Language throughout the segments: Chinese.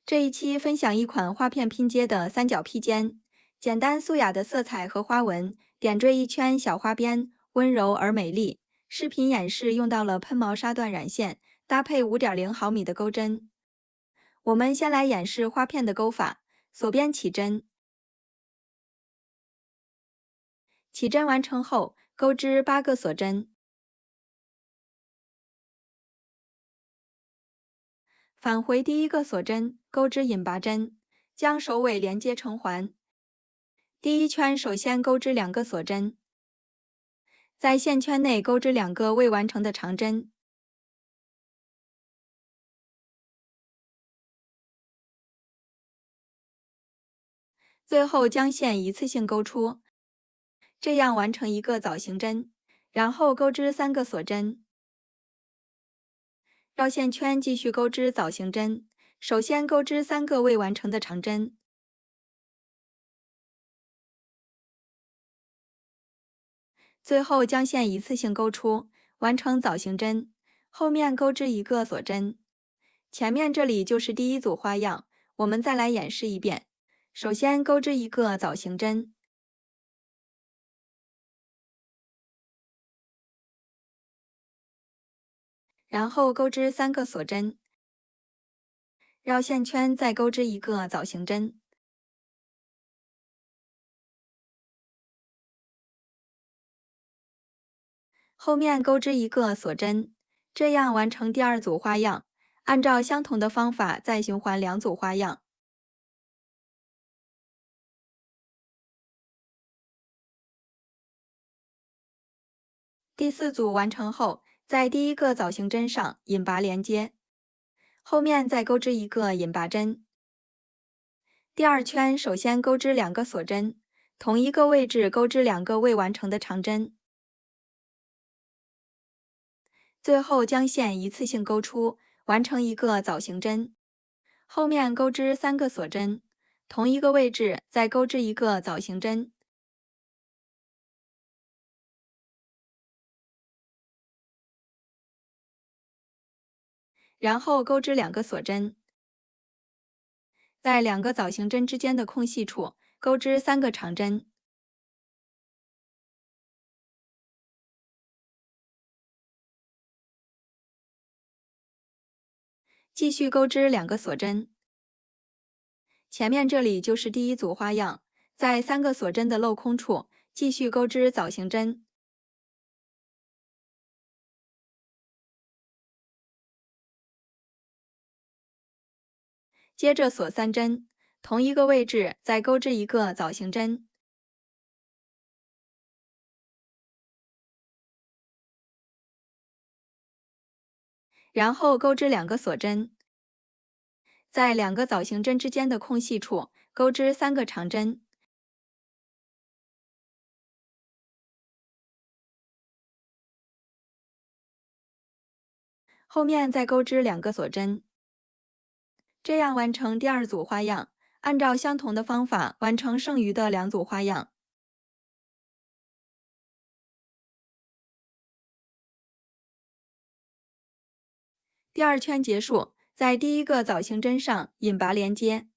这一期分享一款花片拼接的三角披肩，简单素雅的色彩和花纹，点缀一圈小花边，温柔而美丽。视频演示用到了喷毛纱缎染线，搭配5.0毫米的钩针。我们先来演示花片的钩法，锁边起针，起针完成后，钩织8个锁针，返回第一个锁针，钩织引拔针，将首尾连接成环。第一圈首先钩织2个锁针，在线圈内钩织2个未完成的长针，最后将线一次性钩出，这样完成一个枣形针。然后钩织3个锁针，绕线圈继续钩织枣形针。首先钩织3个未完成的长针，最后将线一次性钩出，完成枣形针。后面钩织1个锁针。前面这里就是第一组花样，我们再来演示一遍。首先钩织1个枣形针，然后钩织3个锁针，绕线圈再钩织1个枣形针，后面钩织1个锁针，这样完成第2组花样。按照相同的方法再循环2组花样。第4组完成后，在第一个枣形针上引拔连接，后面再钩织1个引拔针。第2圈首先钩织2个锁针，同一个位置钩织2个未完成的长针，最后将线一次性钩出，完成一个枣形针。后面钩织3个锁针，同一个位置再钩织一个枣形针，然后钩织2个锁针，在2个枣形针之间的空隙处钩织3个长针，继续钩织2个锁针。前面这里就是第一组花样，在3个锁针的镂空处继续钩织枣形针，接着锁3针，同一个位置再钩织一个枣形针，然后钩织2个锁针，在2个枣形针之间的空隙处钩织3个长针，后面再钩织2个锁针，这样完成第2组花样。按照相同的方法完成剩余的2组花样。第2圈结束，在第一个枣形针上引拔连接，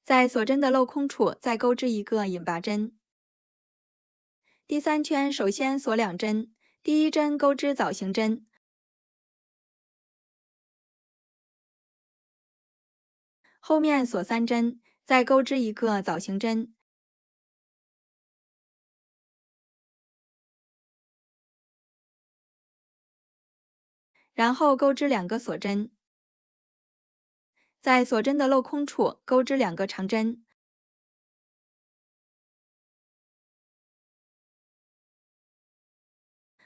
在锁针的镂空处再钩织一个引拔针。第3圈首先锁2针，第一针钩织枣形针，后面锁3针，再钩织一个枣形针，然后钩织2个锁针，在锁针的镂空处钩织2个长针，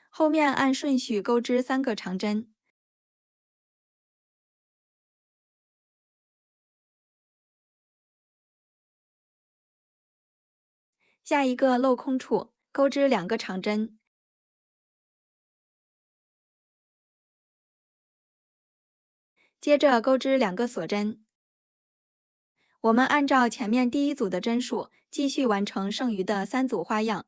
后面按顺序钩织3个长针。下一个镂空处钩织2个长针，接着钩织2个锁针。我们按照前面第一组的针数继续完成剩余的3组花样。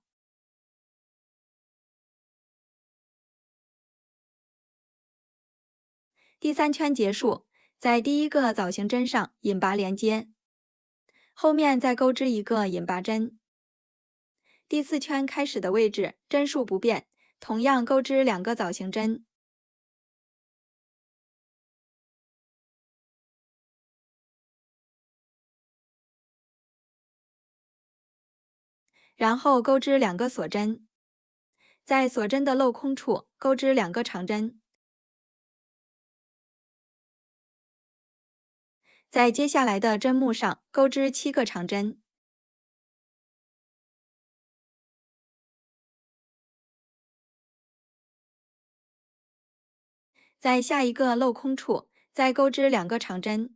第3圈结束，在第一个藻形针上引拔连接，后面再钩织一个引拔针。第4圈开始的位置针数不变，同样钩织2个藻形针。然后钩织2个锁针，在锁针的镂空处钩织2个长针。在接下来的针目上钩织7个长针。在下一个镂空处再钩织2个长针，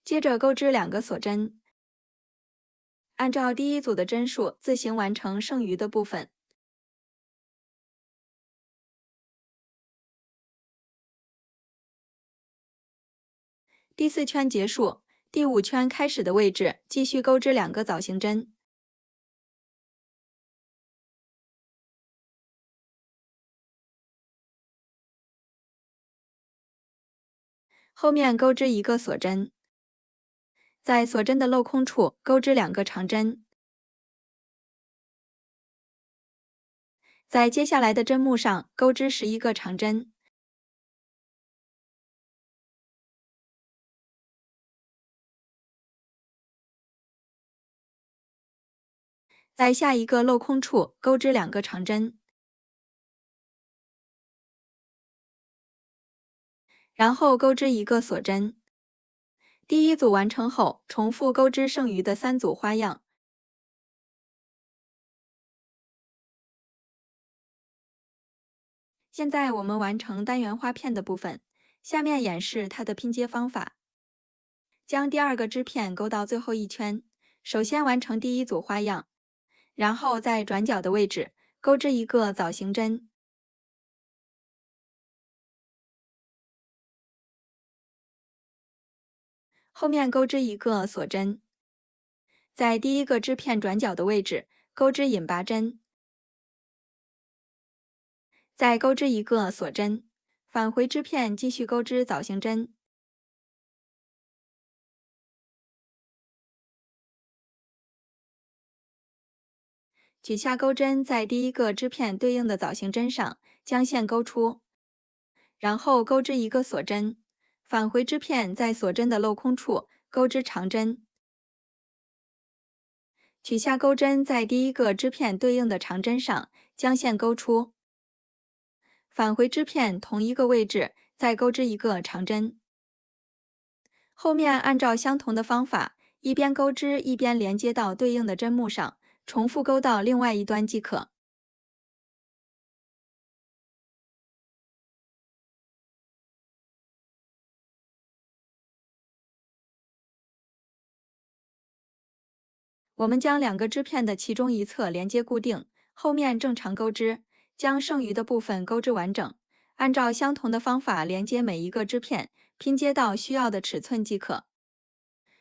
接着钩织2个锁针，按照第一组的针数自行完成剩余的部分。第4圈结束，第5圈开始的位置继续钩织2个藻形针。后面钩织1个锁针，在锁针的镂空处钩织2个长针，在接下来的针目上钩织11个长针。在下一个镂空处钩织2个长针，然后钩织1个锁针。第一组完成后，重复钩织剩余的3组花样。现在我们完成单元花片的部分，下面演示它的拼接方法。将第2个织片钩到最后一圈，首先完成第一组花样，然后在转角的位置钩织1个藻形针，后面钩织1个锁针，在第一个织片转角的位置钩织引拔针，再钩织1个锁针，返回织片继续钩织藻形针。取下钩针，在第一个织片对应的藻形针上将线钩出，然后钩织1个锁针，返回织片在锁针的镂空处钩织长针。取下钩针，在第一个织片对应的长针上将线钩出，返回织片同一个位置再钩织1个长针。后面按照相同的方法，一边钩织一边连接到对应的针目上，重复钩到另外一端即可。我们将2个织片的其中一侧连接固定，后面正常钩织，将剩余的部分钩织完整。按照相同的方法连接每一个织片，拼接到需要的尺寸即可。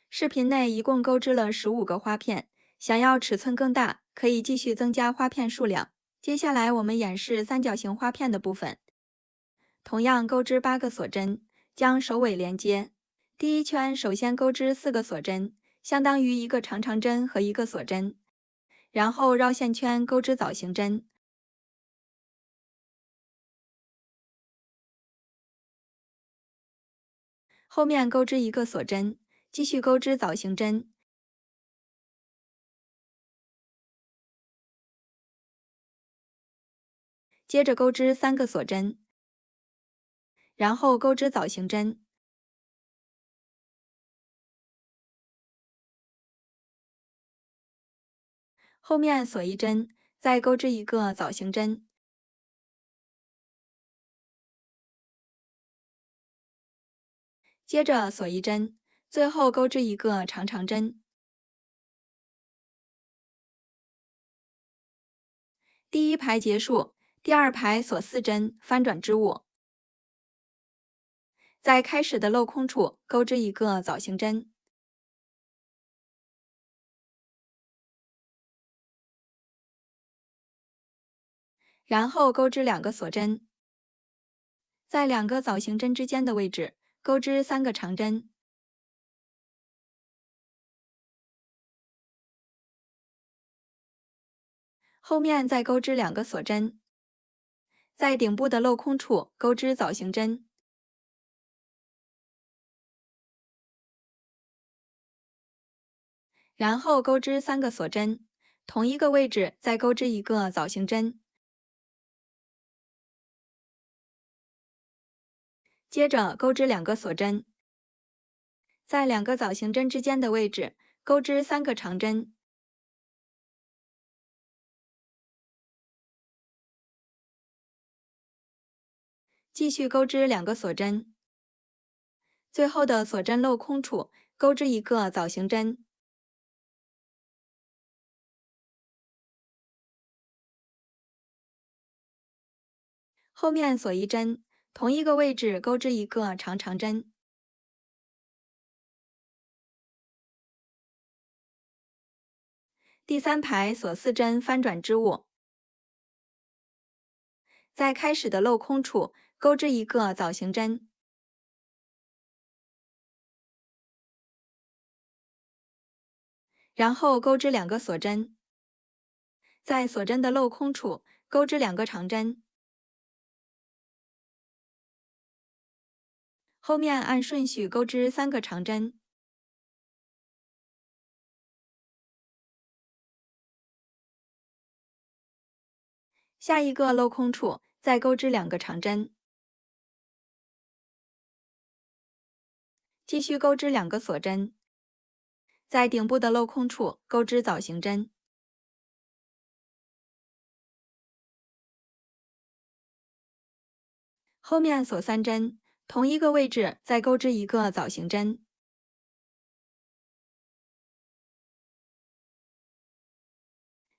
视频内一共钩织了15个花片，想要尺寸更大，可以继续增加花片数量。接下来我们演示三角形花片的部分，同样钩织8个锁针，将首尾连接。第一圈首先钩织4个锁针，相当于1个长长针和1个锁针，然后绕线圈钩织藻形针，后面钩织1个锁针，继续钩织藻形针，接着钩织3个锁针，然后钩织藻形针，后面锁1针，再钩织1个藻形针，接着锁1针，最后钩织1个长长针。第一排结束，第2排锁4针，翻转织物，在开始的镂空处钩织1个藻形针，然后钩织2个锁针，在两个枣形针之间的位置钩织3个长针，后面再钩织2个锁针，在顶部的镂空处钩织枣形针，然后钩织3个锁针，同一个位置再钩织一个枣形针，接着钩织2个锁针，在2个枣形针之间的位置钩织3个长针，继续钩织2个锁针，最后的锁针镂空处钩织一个枣形针，后面锁一针，同一个位置钩织一个长针。第3排锁4针翻转织物，在开始的镂空处钩织一个枣形针，然后钩织2个锁针，在锁针的镂空处钩织2个长针，后面按顺序钩织3个长针，下一个镂空处再钩织2个长针，继续钩织2个锁针，在顶部的镂空处钩织枣形针，后面锁3针，同一个位置再钩织一个枣形针，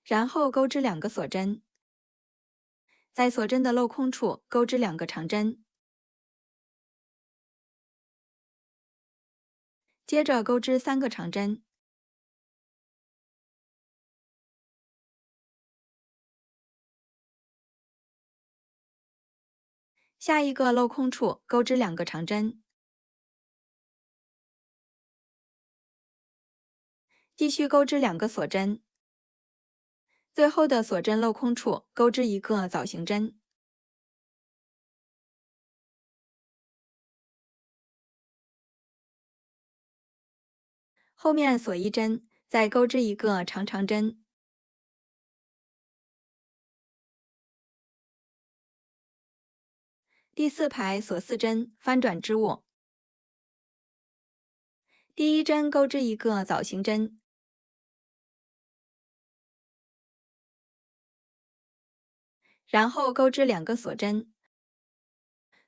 然后钩织2个锁针，在锁针的镂空处钩织2个长针，接着钩织3个长针，下一个镂空处钩织2个长针，继续钩织2个锁针，最后的锁针镂空处钩织一个枣形针，后面锁一针，再钩织一个长针。第4排锁4针翻转织物，第1针钩织一个枣形针，然后钩织2个锁针，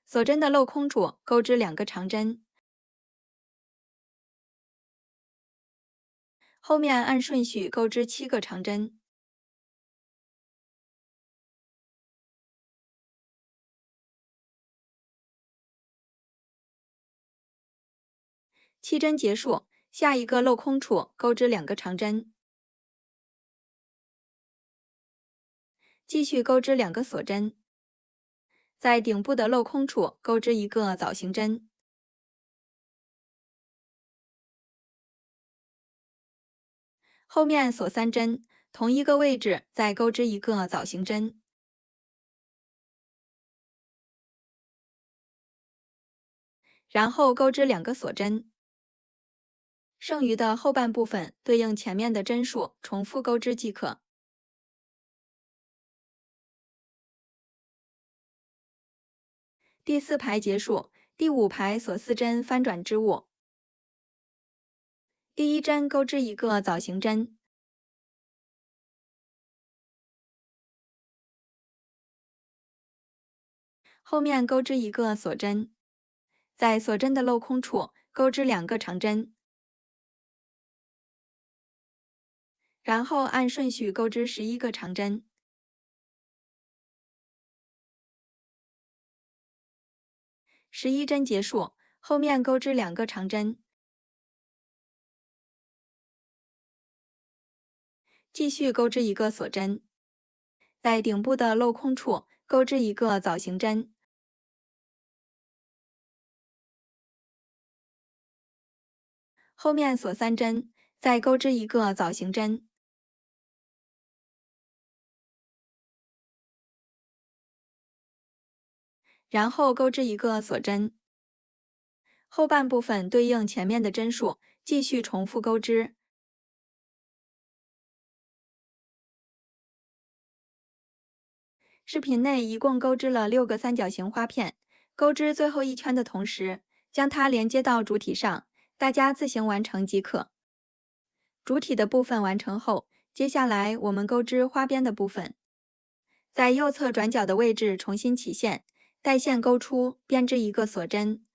锁针的镂空处钩织2个长针，后面按顺序钩织7个长针，7针结束，下一个镂空处钩织2个长针，继续钩织2个锁针，在顶部的镂空处钩织一个枣形针，后面锁3针，同一个位置再钩织一个枣形针，然后钩织2个锁针，剩余的后半部分对应前面的针数，重复钩织即可。第4排结束，第5排锁4针翻转织物，第1针钩织一个枣形针，后面钩织一个锁针，在锁针的镂空处钩织2个长针，然后按顺序钩织11个长针，11针结束，后面钩织2个长针，继续钩织一个锁针，在顶部的镂空处钩织一个枣形针，后面锁3针，再钩织一个枣形针，然后钩织一个锁针。后半部分对应前面的针数，继续重复钩织。视频内一共钩织了6个三角形花片，钩织最后一圈的同时，将它连接到主体上，大家自行完成即可。主体的部分完成后，接下来我们钩织花边的部分。在右侧转角的位置重新起线，带线钩出，编织一个锁针，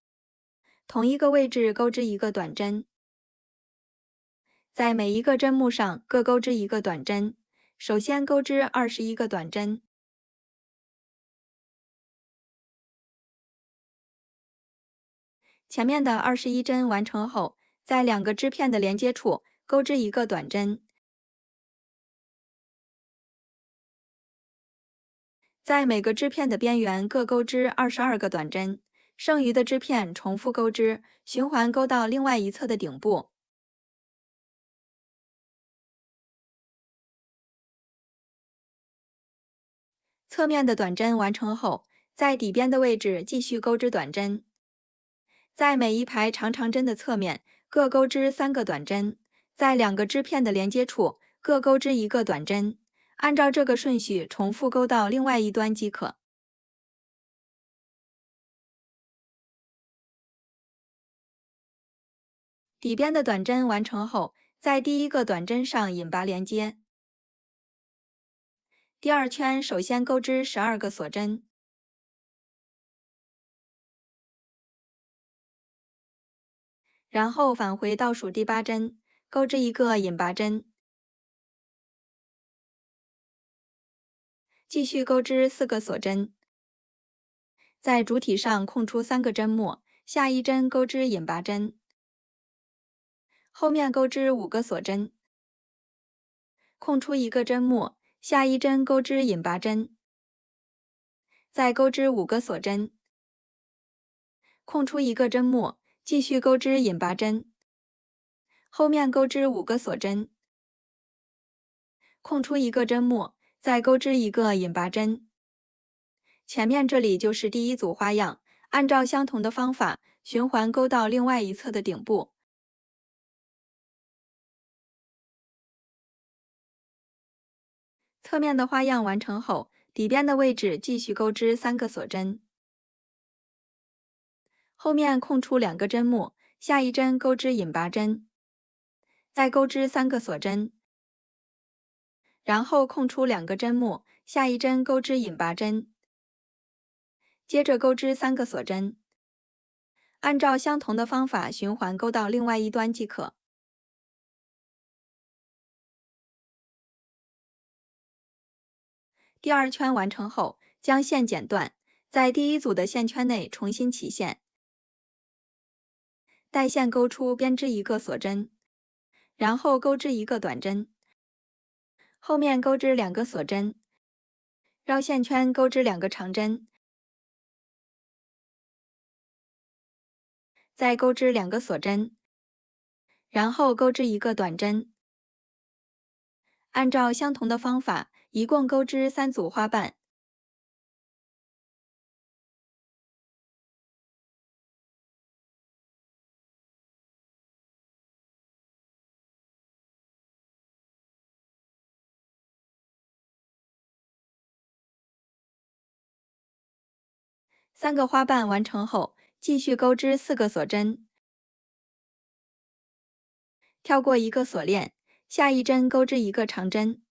同一个位置钩织一个短针，在每一个针目上各钩织一个短针。首先钩织21个短针，前面的21针完成后，在2个织片的连接处钩织一个短针，在每个织片的边缘各钩织22个短针，剩余的织片重复钩织，循环钩到另外一侧的顶部。侧面的短针完成后，在底边的位置继续钩织短针，在每一排长长针的侧面各钩织3个短针，在2个织片的连接处各钩织一个短针，按照这个顺序重复钩到另外一端即可。底边的短针完成后，在第一个短针上引拔连接。第2圈首先钩织12个锁针，然后返回倒数第8针，钩织一个引拔针，继续钩织4个锁针，在主体上空出3个针目，下一针钩织引拔针，后面钩织5个锁针，空出1个针目，下一针钩织引拔针，再钩织5个锁针，空出1个针目，继续钩织引拔针，后面钩织5个锁针，空出1个针目，再钩织一个引拔针。前面这里就是第一组花样，按照相同的方法循环钩到另外一侧的顶部。侧面的花样完成后，底边的位置继续钩织3个锁针，后面空出2个针目，下一针钩织引拔针，再钩织3个锁针，然后空出2个针目，下一针钩织引拔针，接着钩织3个锁针，按照相同的方法循环钩到另外一端即可。第2圈完成后，将线剪断，在第一组的线圈内重新起线，带线钩出编织一个锁针，然后钩织一个短针，后面钩织2个锁针，绕线圈钩织2个长针，再钩织2个锁针，然后钩织一个短针。按照相同的方法，一共钩织3组花瓣。3个花瓣完成后，继续钩织4个锁针，跳过一个锁链，下一针钩织一个长针，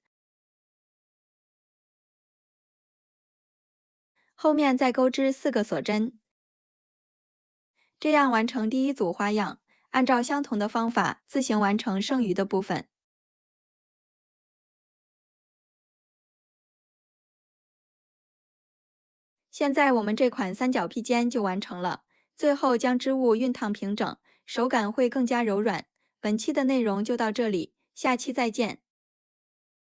后面再钩织4个锁针，这样完成第一组花样。按照相同的方法自行完成剩余的部分。现在我们这款三角披肩就完成了，最后将织物熨烫平整，手感会更加柔软。本期的内容就到这里，下期再见。